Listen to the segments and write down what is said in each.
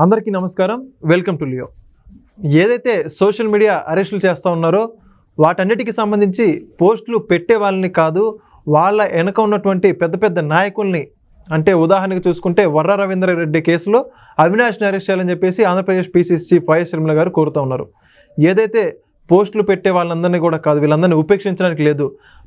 అందరికీ నమస్కారం. Welcome to Leo. ఏదైతే సోషల్ మీడియా అరెస్టులు చేస్తూ ఉన్నారో వాటన్నిటికీ సంబంధించి పోస్టులు పెట్టే వాళ్ళని కాదు, వాళ్ళ వెనక ఉన్నటువంటి పెద్ద పెద్ద నాయకుల్ని, అంటే ఉదాహరణకు చూసుకుంటే వర్ర రవీంద్రారెడ్డి కేసులో అవినాష్ని అరెస్ట్ చేయాలని చెప్పేసి Andhra Pradesh PCC chief YS Sharmila గారు కోరుతూ ఉన్నారు. ఏదైతే పోస్టులు పెట్టే వాళ్ళందరినీ కూడా కాదు, వీళ్ళందరినీ ఉపేక్షించడానికి లేదు,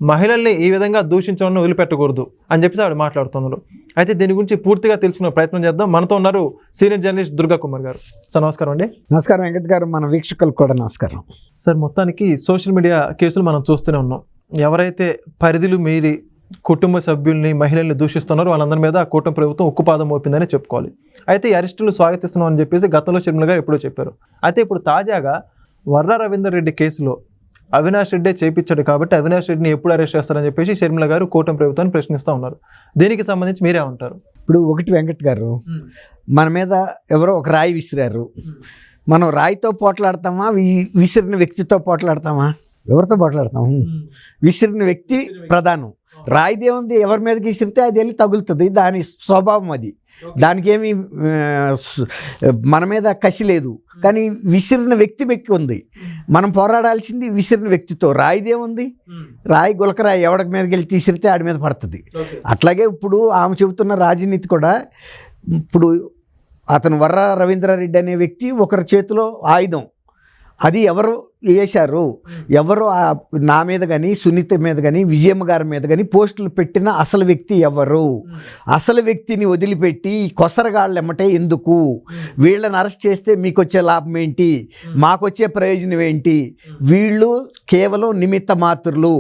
మహిళల్ని ఈ విధంగా దూషించడం వదిలిపెట్టకూడదు అని చెప్పేసి ఆవిడ మాట్లాడుతున్నారు. అయితే దీని గురించి పూర్తిగా తెలుసుకునే ప్రయత్నం చేద్దాం. మనతో ఉన్నారు సీనియర్ జర్నలిస్ట్ దుర్గా కుమార్ గారు. సార్ నమస్కారం అండి. నమస్కారం వెంకట్ గారు, మన వీక్షకులకు కూడా నమస్కారం. సార్, మొత్తానికి సోషల్ మీడియా కేసులు మనం చూస్తూనే ఉన్నాం. ఎవరైతే పరిధులు మీరి కుటుంబ సభ్యుల్ని, మహిళల్ని దూషిస్తున్నారో వాళ్ళందరి మీద కూటమి ప్రభుత్వం ఉక్కుపాదం మోపిందని చెప్పుకోవాలి. అయితే ఈ అరెస్టులు స్వాగతిస్తున్నాం అని చెప్పేసి గతంలో షర్మిల గారు ఎప్పుడో చెప్పారు. అయితే ఇప్పుడు తాజాగా వర్ర రవీందర్ రెడ్డి కేసులో అవినాష్ రెడ్డే చేపించాడు కాబట్టి అవినాష్ రెడ్డిని ఎప్పుడు అరెస్ట్ చేస్తారని చెప్పేసి షర్మిల గారు కూటమి ప్రభుత్వాన్ని ప్రశ్నిస్తూ ఉన్నారు. దీనికి సంబంధించి మీరే ఉంటారు? ఇప్పుడు ఒకటి వెంకట్ గారు, మన మీద ఎవరో ఒక రాయి విసిరారు. మనం రాయితో పోట్లాడతామా, విసిరిన వ్యక్తితో పోట్లాడతామా? ఎవరితో పోట్లాడతాము? విసిరిన వ్యక్తి ప్రధానం. రాయిదేముంది, ఎవరి మీదకి విసిరితే అది వెళ్ళి తగులుతుంది, దాని స్వభావం అది. దానికి ఏమి మన మీద కసి లేదు. కానీ విసిరిన వ్యక్తి ఉంది. మనం పోరాడాల్సింది విసిరిన వ్యక్తితో. రాయిదేముంది, రాయి గులకరాయి ఎవడి మీదకి వెళ్ళి తీసిరితే ఆడి మీద పడుతుంది. అట్లాగే ఇప్పుడు ఆమె చెబుతున్న రాజనీతి కూడా, ఇప్పుడు అతను వర్ర రవీంద్రారెడ్డి అనే వ్యక్తి ఒకరి చేతిలో ఆయుధం. అది ఎవరు వేశారు, ఎవరు నా మీద కానీ, సునీత మీద కానీ, విజయమ్మ గారి మీద కానీ పోస్టులు పెట్టిన అసలు వ్యక్తి ఎవరు? అసలు వ్యక్తిని వదిలిపెట్టి కొసరగాళ్ళు ఎమ్మటే ఎందుకు? వీళ్ళని అరెస్ట్ చేస్తే మీకు వచ్చే లాభం ఏంటి, మాకొచ్చే ప్రయోజనం ఏంటి? వీళ్ళు కేవలం నిమిత్త మాత్రులు.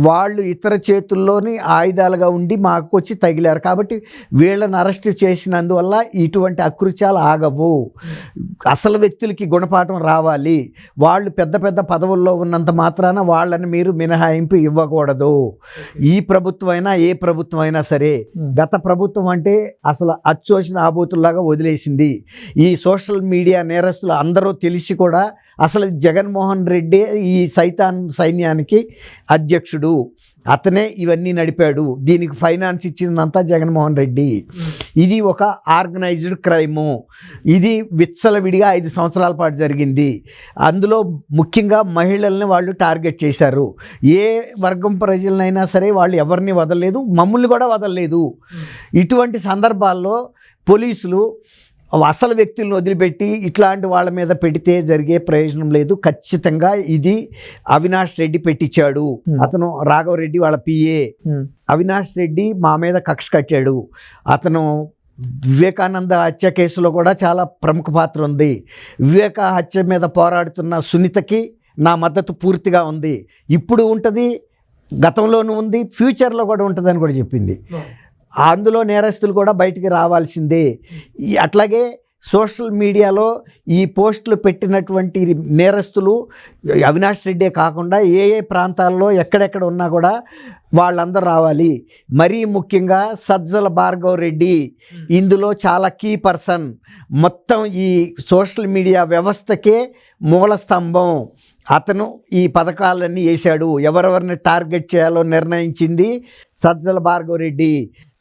వాళ్ళు ఇతర చేతుల్లోని ఆయుధాలుగా ఉండి మాకు వచ్చి తగిలారు కాబట్టి వీళ్ళని అరెస్ట్ చేసినందువల్ల ఇటువంటి అకృత్యాలు ఆగవు. అసలు వ్యక్తులకి గుణపాఠం రావాలి. వాళ్ళు పెద్ద పెద్ద పదవుల్లో ఉన్నంత మాత్రాన వాళ్ళని మీరు మినహాయింపు ఇవ్వకూడదు. ఈ ప్రభుత్వం అయినా ఏ ప్రభుత్వం అయినా సరే. గత ప్రభుత్వం అంటే అసలు అచ్చోసిన ఆబోతుల్లాగా వదిలేసింది. ఈ సోషల్ మీడియా నేరస్తులు అందరూ తెలిసి కూడా అసలు జగన్మోహన్ రెడ్డి ఈ సైతాన్ సైన్యానికి అధ్యక్షుడు, అతనే ఇవన్నీ నడిపాడు. దీనికి ఫైనాన్స్ ఇచ్చిందంతా జగన్మోహన్ రెడ్డి. ఇది ఒక ఆర్గనైజ్డ్ క్రైము. ఇది విచ్చలవిడిగా 5 సంవత్సరాల పాటు జరిగింది. అందులో ముఖ్యంగా మహిళల్ని వాళ్ళు టార్గెట్ చేశారు. ఏ వర్గం ప్రజలనైనా సరే వాళ్ళు ఎవరిని వదలలేదు, మమ్మల్ని కూడా వదలలేదు. ఇటువంటి సందర్భాల్లో పోలీసులు అసలు వ్యక్తులను వదిలిపెట్టి ఇట్లాంటి వాళ్ళ మీద పెడితే జరిగే ప్రయోజనం లేదు. ఖచ్చితంగా ఇది అవినాష్ రెడ్డి పెట్టించాడు. అతను రాఘవరెడ్డి వాళ్ళ పిఏ. అవినాష్ రెడ్డి మా మీద కక్ష కట్టాడు. అతను వివేకానంద హత్య కేసులో కూడా చాలా ప్రముఖ పాత్ర ఉంది. వివేక హత్య మీద పోరాడుతున్న సునీతకి నా మద్దతు పూర్తిగా ఉంది. ఇప్పుడు ఉంటుంది, గతంలోనూ ఉంది, ఫ్యూచర్లో కూడా ఉంటుందని కూడా చెప్పింది. అందులో నేరస్తులు కూడా బయటికి రావాల్సిందే. అట్లాగే సోషల్ మీడియాలో ఈ పోస్టులు పెట్టినటువంటి నేరస్తులు అవినాష్ రెడ్డే కాకుండా ఏ ఏ ప్రాంతాల్లో ఎక్కడెక్కడ ఉన్నా కూడా వాళ్ళందరూ రావాలి. మరీ ముఖ్యంగా సజ్జల భార్గవ్ రెడ్డి ఇందులో చాలా కీ పర్సన్. మొత్తం ఈ సోషల్ మీడియా వ్యవస్థకే మూల స్తంభం. అతను ఈ పథకాలన్నీ వేశాడు. ఎవరెవరిని టార్గెట్ చేయాలో నిర్ణయించింది సజ్జల భార్గవ్ రెడ్డి.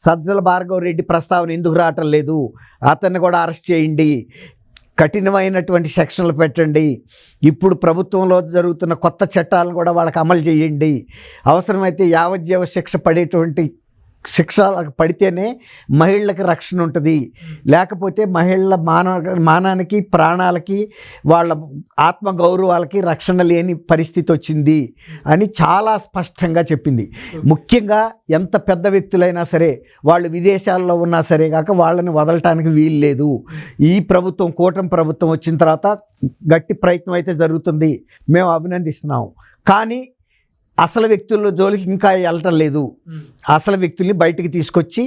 సజ్జల భార్గవ్ రెడ్డి ప్రస్తావన ఎందుకు రావటం లేదు? అతన్ని కూడా అరెస్ట్ చేయండి, కఠినమైనటువంటి సెక్షన్లు పెట్టండి. ఇప్పుడు ప్రభుత్వంలో జరుగుతున్న కొత్త చట్టాలను కూడా వాళ్ళకి అమలు చేయండి. అవసరమైతే యావజ్జీవ శిక్ష పడేటువంటి శిక్ష పడితేనే మహిళలకు రక్షణ ఉంటుంది. లేకపోతే మహిళల మానానికి, ప్రాణాలకి, వాళ్ళ ఆత్మగౌరవాలకి రక్షణ లేని పరిస్థితి వచ్చింది అని చాలా స్పష్టంగా చెప్పింది. ముఖ్యంగా ఎంత పెద్ద వ్యక్తులైనా సరే, వాళ్ళు విదేశాల్లో ఉన్నా సరే కాక వాళ్ళని వదలటానికి వీలు లేదు. ఈ ప్రభుత్వం, కూటమి ప్రభుత్వం వచ్చిన తర్వాత గట్టి ప్రయత్నం అయితే జరుగుతుంది, మేము అభినందిస్తున్నాము. కానీ అసలు వ్యక్తుల జోలికి ఇంకా వెళ్ళటం లేదు. అసలు వ్యక్తుల్ని బయటికి తీసుకొచ్చి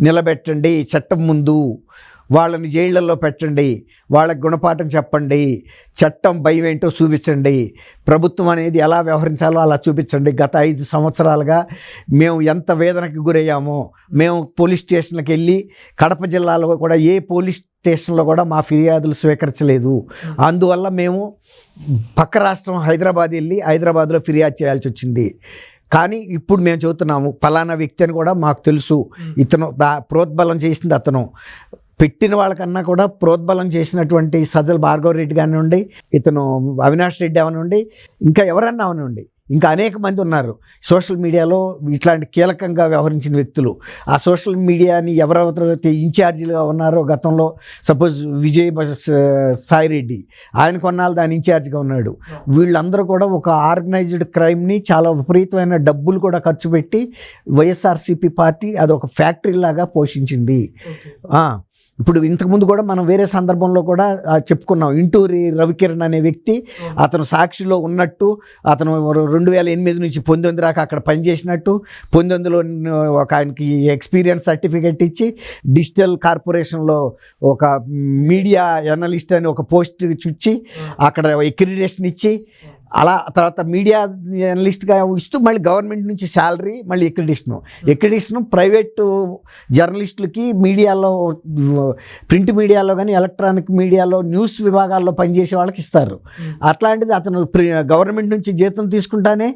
నిలబెట్టండి, చట్టం ముందు వాళ్ళని జైళ్ళల్లో పెట్టండి, వాళ్ళకి గుణపాఠం చెప్పండి, చట్టం భయం ఏంటో చూపించండి, ప్రభుత్వం అనేది ఎలా వ్యవహరించాలో అలా చూపించండి. గత 5 సంవత్సరాలుగా మేము ఎంత వేదనకి గురయ్యామో, మేము పోలీస్ స్టేషన్లకు వెళ్ళి, కడప జిల్లాలో కూడా ఏ పోలీస్ స్టేషన్లో కూడా మా ఫిర్యాదులు స్వీకరించలేదు. అందువల్ల మేము పక్క రాష్ట్రం హైదరాబాద్ వెళ్ళి హైదరాబాద్లో ఫిర్యాదు చేయాల్సి వచ్చింది. కానీ ఇప్పుడు మేము చెబుతున్నాము, ఫలానా వ్యక్తి అని కూడా మాకు తెలుసు, ఇతను ప్రోద్బలం చేసింది అతను, పెట్టిన వాళ్ళకన్నా కూడా ప్రోద్బలం చేసినటువంటి సజ్జల భార్గవ రెడ్డి కానివ్వండి, ఇతను అవినాష్ రెడ్డి అవనివ్వండి, ఇంకా ఎవరన్నా అవనివ్వండి, ఇంకా అనేక మంది ఉన్నారు సోషల్ మీడియాలో ఇట్లాంటి కీలకంగా వ్యవహరించిన వ్యక్తులు. ఆ సోషల్ మీడియాని ఎవరెవరైతే ఇన్ఛార్జీలుగా ఉన్నారో గతంలో, సపోజ్ సాయిరెడ్డి ఆయన కొన్నాళ్ళు దాని ఇన్ఛార్జ్గా ఉన్నాడు. వీళ్ళందరూ కూడా ఒక ఆర్గనైజ్డ్ క్రైమ్ని చాలా విపరీతమైన డబ్బులు కూడా ఖర్చు పెట్టి వైఎస్ఆర్సీపీ పార్టీ అదొక ఫ్యాక్టరీ లాగా పోషించింది. ఇప్పుడు ఇంతకుముందు కూడా మనం వేరే సందర్భంలో కూడా చెప్పుకున్నాం. ఇంటూరి రవికిరణ్ అనే వ్యక్తి, అతను సాక్షిలో ఉన్నట్టు, అతను 2008 నుంచి 19 దాకా అక్కడ పనిచేసినట్టు, 19లో ఒక ఆయనకి ఎక్స్పీరియన్స్ సర్టిఫికెట్ ఇచ్చి డిజిటల్ కార్పొరేషన్లో ఒక మీడియా జర్నలిస్ట్ అని ఒక పోస్ట్ ఇచ్చి అక్కడ అక్రిడిటేషన్ ఇచ్చి, అలా తర్వాత మీడియా జర్నలిస్ట్గా ఇస్తూ మళ్ళీ గవర్నమెంట్ నుంచి శాలరీ, మళ్ళీ ఎక్రిడిటేషను ప్రైవేటు జర్నలిస్టులకి మీడియాలో, ప్రింట్ మీడియాలో కానీ ఎలక్ట్రానిక్ మీడియాలో న్యూస్ విభాగాల్లో పనిచేసే వాళ్ళకి ఇస్తారు. అట్లాంటిది అతను గవర్నమెంట్ నుంచి జీతం తీసుకుంటానే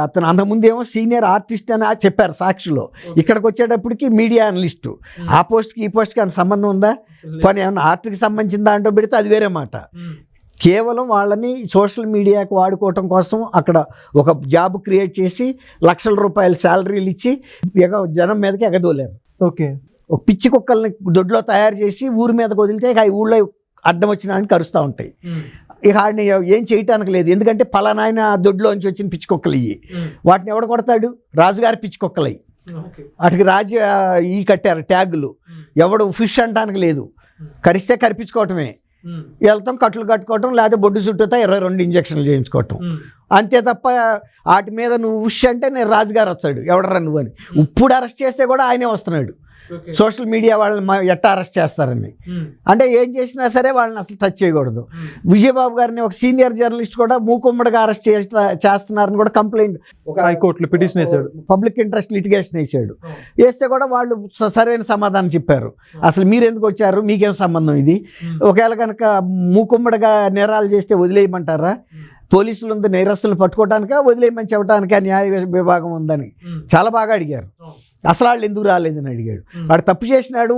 అతను అంతకుముందు ఏమో సీనియర్ ఆర్టిస్ట్ అని చెప్పారు సాక్షిలో. ఇక్కడికి వచ్చేటప్పటికి మీడియా అనలిస్టు. ఆ పోస్ట్కి ఈ పోస్ట్కి ఆయన సంబంధం ఉందా? పని ఏమన్నా ఆర్ట్కి సంబంధించిందా అంటూ పెడితే అది వేరే మాట. కేవలం వాళ్ళని సోషల్ మీడియాకు వాడుకోవటం కోసం అక్కడ ఒక జాబ్ క్రియేట్ చేసి లక్షల రూపాయల శాలరీలు ఇచ్చి జనం మీదకి ఎగదోలేరు. ఓకే, ఒక పిచ్చి కుక్కల్ని దొడ్లో తయారు చేసి ఊరి మీదకి వదిలితే ఇక ఊళ్ళో అడ్డం వచ్చినానికి కరుస్తూ ఉంటాయి. ఇక ఆడిని ఏం చేయటానికి లేదు, ఎందుకంటే పలానాయన దొడ్లోంచి వచ్చిన పిచ్చి కుక్కలు ఇవి. వాటిని ఎవడ కొడతాడు? రాజుగారి పిచ్చి కుక్కలు అయ్యి. వాటికి రాజు ఈ కట్టారు ట్యాగులు. ఎవడు ఫిష్ అంటానికి లేదు, కరిస్తే కరిపించుకోవటమే. వెళ్తాం, కట్లు కట్టుకోవటం, లేకపోతే బొడ్డు చుట్టూతో 22 ఇంజక్షన్లు చేయించుకోవటం, అంతే తప్ప వాటి మీద నువ్వు ఉష్ అంటే నేను రాజుగారు వస్తాడు ఎవడరా నువ్వు అని. ఇప్పుడు అరెస్ట్ చేస్తే కూడా ఆయనే వస్తున్నాడు. సోషల్ మీడియా వాళ్ళని ఎట్టా అరెస్ట్ చేస్తారని. అంటే ఏం చేసినా సరే వాళ్ళని అసలు టచ్ చేయకూడదు. విజయబాబు గారిని ఒక సీనియర్ జర్నలిస్ట్ కూడా మూకుమ్మడిగా అరెస్ట్ చేస్తున్నారని కూడా కంప్లైంట్ హైకోర్టులో పిటిషన్ వేశాడు, పబ్లిక్ ఇంట్రెస్ట్ లిటిగేషన్ వేసాడు. వేస్తే కూడా వాళ్ళు సరైన సమాధానం చెప్పారు. అసలు మీరు ఎందుకు వచ్చారు, మీకేం సంబంధం ఇది? ఒకవేళ కనుక మూకుమ్మడిగా నేరాలు చేస్తే వదిలేయమంటారా? పోలీసులు ఉంది నేరస్తులను పట్టుకోవటానికా వదిలేయమని చెప్పడానికా న్యాయ విభాగం ఉందని చాలా బాగా అడిగారు. అసలు వాళ్ళు ఎందుకు రాలేదని అడిగాడు. వాడు తప్పు చేసినాడు,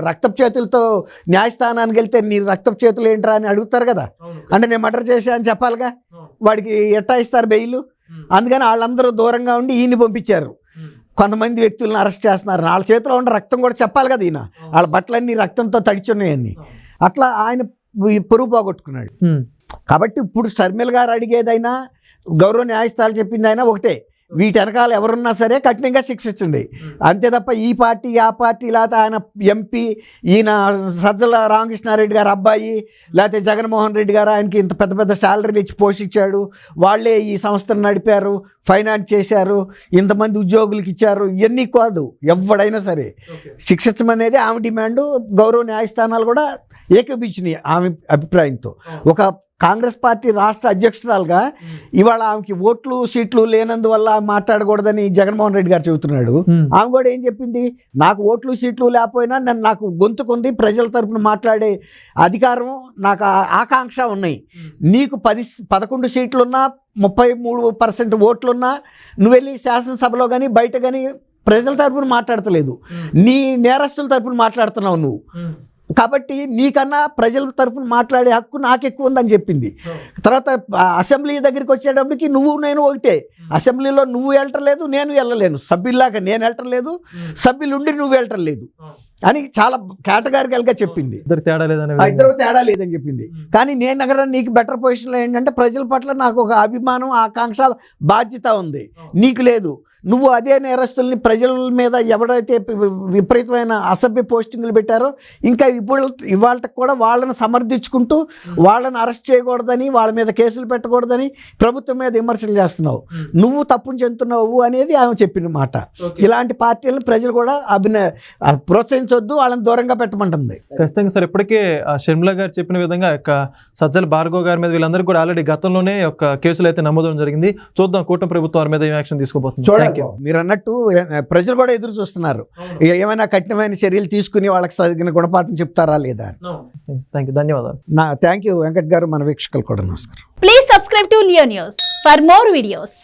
రక్తపు చేతులతో న్యాయస్థానానికి వెళ్తే నీ రక్తపు చేతులు ఏంట్రా అని అడుగుతారు కదా. అంటే నేను మర్డర్ చేశా అని చెప్పాలిగా, వాడికి ఎట్టా ఇస్తారు బెయిల్? అందుకని వాళ్ళందరూ దూరంగా ఉండి ఈయన్ని పంపించారు. కొంతమంది వ్యక్తులను అరెస్ట్ చేస్తున్నారు, వాళ్ళ చేతిలో ఉన్న రక్తం కూడా చెప్పాలి కదా. ఈయన వాళ్ళ బట్టలన్నీ రక్తంతో తడిచున్నాయని అట్లా ఆయన పొరుగు పోగొట్టుకున్నాడు. కాబట్టి ఇప్పుడు షర్మిల గారు అడిగేదైనా, గౌరవ న్యాయస్థానాలు చెప్పిందైనా ఒకటే, వీటి వెనకాల ఎవరున్నా సరే కఠినంగా శిక్షించండి. అంతే తప్ప ఈ పార్టీ ఆ పార్టీ, లేకపోతే ఆయన ఎంపీ, ఈయన సజ్జల రామకృష్ణారెడ్డి గారు అబ్బాయి, లేకపోతే జగన్మోహన్ రెడ్డి గారు ఆయనకి ఇంత పెద్ద పెద్ద శాలరీలు ఇచ్చి పోషించాడు, వాళ్ళే ఈ సంస్థను నడిపారు, ఫైనాన్స్ చేశారు, ఇంతమంది ఉద్యోగులకి ఇచ్చారు, ఇవన్నీ కాదు. ఎవడైనా సరే శిక్షించమనేది ఆమె డిమాండు. గౌరవ న్యాయస్థానాలు కూడా ఏకీభించినాయి ఆమె అభిప్రాయంతో. ఒక కాంగ్రెస్ పార్టీ రాష్ట్ర అధ్యక్షురాలుగా ఇవాళ ఆమెకి ఓట్లు సీట్లు లేనందువల్ల మాట్లాడకూడదని జగన్మోహన్ రెడ్డి గారు చెబుతున్నాడు. ఆమె కూడా ఏం చెప్పింది? నాకు ఓట్లు సీట్లు లేకపోయినా నాకు గొంతుకుంది, ప్రజల తరపున మాట్లాడే అధికారం, నాకు ఆకాంక్ష ఉన్నాయి. నీకు 11 సీట్లున్నా 33% ఓట్లున్నా నువ్వు వెళ్ళి శాసనసభలో కానీ బయట కానీ ప్రజల తరపున మాట్లాడతలేదు, నీ నేరస్తుల తరపున మాట్లాడుతున్నావు నువ్వు. కాబట్టి నీకన్నా ప్రజల తరఫున మాట్లాడే హక్కు నాకు ఎక్కువ ఉందని చెప్పింది. తర్వాత అసెంబ్లీ దగ్గరికి వచ్చేటప్పటికి నువ్వు నేను ఒకటే, అసెంబ్లీలో నువ్వు వెళ్ళటలేదు, నేను వెళ్ళలేను, సభ్యుల్లాగా నేను వెళ్ళటలేదు, సభ్యులుండి నువ్వు వెళ్ళటలేదు అని చాలా కేటగారికల్గా చెప్పింది. ఇద్దరు తేడా లేదని చెప్పింది. కానీ నేను అక్కడ నీకు బెటర్ పొజిషన్లో ఏంటంటే ప్రజల పట్ల నాకు ఒక అభిమానం, ఆకాంక్ష, బాధ్యత ఉంది, నీకు లేదు. నువ్వు అదే నేరస్తుల్ని ప్రజల మీద ఎవరైతే విపరీతమైన అసభ్య పోస్టింగ్లు పెట్టారో ఇంకా ఇవాళ కూడా వాళ్ళని సమర్థించుకుంటూ వాళ్ళని అరెస్ట్ చేయకూడదని, వాళ్ళ మీద కేసులు పెట్టకూడదని ప్రభుత్వం మీద విమర్శలు చేస్తున్నావు, నువ్వు తప్పును చెందుతున్నావు అనేది ఆమె చెప్పిన మాట. ఇలాంటి పార్టీలను ప్రజలు కూడా ప్రోత్సహించొద్దు, వాళ్ళని దూరంగా పెట్టమంటుంది. ఖచ్చితంగా సార్. ఇప్పటికే షర్మిల గారు చెప్పిన విధంగా సజ్జల భార్గవ గారి మీద వీళ్ళందరికీ కూడా ఆల్రెడీ గతంలోనే కేసులు అయితే నమోదవడం జరిగింది. చూద్దాం కూటమి ప్రభుత్వం వారి మీద ఏం యాక్షన్ తీసుకోబోతుంది. మీరు అన్నట్టు ప్రజలు కూడా ఎదురు చూస్తున్నారు, ఏమైనా కఠినమైన చర్యలు తీసుకుని వాళ్ళకి సరిగిన గుణపాఠం చెప్తారా లేదా. ధన్యవాదాలు. థ్యాంక్ యూ వెంకట్ గారు. మన వీక్షకులు కూడా నమస్కారం. Please subscribe to Leo news for more videos.